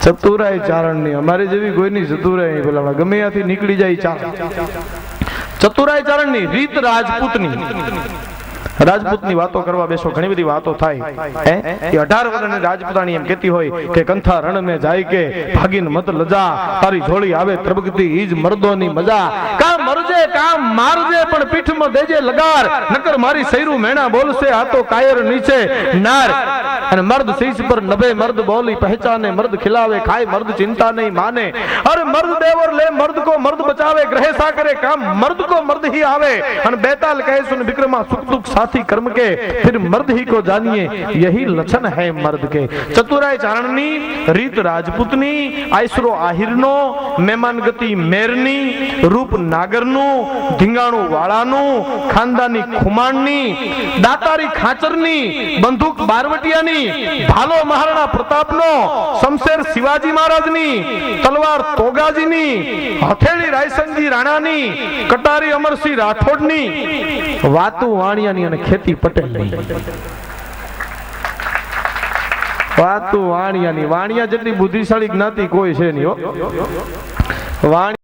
ચતુરાઈ ચારણની અમારી જેવી કોઈની ચતુરાઈ બોલા ગમે ત્યાંથી નીકળી જાય ચારણ. ચતુરાઈ ચારણની રીત રાજપૂતની. રાજપૂતની વાતો કરવા બેસો ઘણી બધી વાતો થાય હે એ 18 વર્ષની રાજપૂતાણી એમ કહેતી હોય કે કંથા રણ મે જાય કે ભાગીન મત લજા તારી જોડી આવે ત્રબગતી ઈજ મર્દોની મજા કા મરજે કા મારજે પણ પીઠમાં દેજે લગાર નકર મારી સૈરું મેણા બોલશે આ તો કાયર નીચે નાર અને મર્દ શીશ પર નભે મર્દ બોલી પહેચાને મર્દ ખિલાવે ખાય મર્દ ચિંતા નહીં માને અરે મર્દ દેવર લે મર્દ કો મર્દ બચાવે ગ્રહ सा करे काम मर्द को मर्द ही आवे અને બેતાલ કહે સુન વિક્રમા સુખ દુઃખ साथी कर्म के फिर मर्द ही को जानिए यही लक्षण है मर्द के. चतुराई चारणनी રીત રાજપૂતની આયસરો આહિરનો મહેમાન ગતિ મેરની રૂપ નાગરનું ધીંગાણું વાળાનું ખાનદાની ખુમાણની દાતારી ખાચરની બંદૂક બારવટિયાની ભાલો મહારાણા પ્રતાપનો શમશેર શિવાજી મહારાજની તલવાર તોગાજીની હથેળી રાયસંગજી રાણાની કટારી અમરસિંહ રાઠોડની વાતું વાણિયાની અને ખેતી પટેલની. વાતું વાણિયાની. વાણિયા જેટલી બુદ્ધિશાળી જ્ઞાતિ કોઈ છે નહીં હો. વાણિયા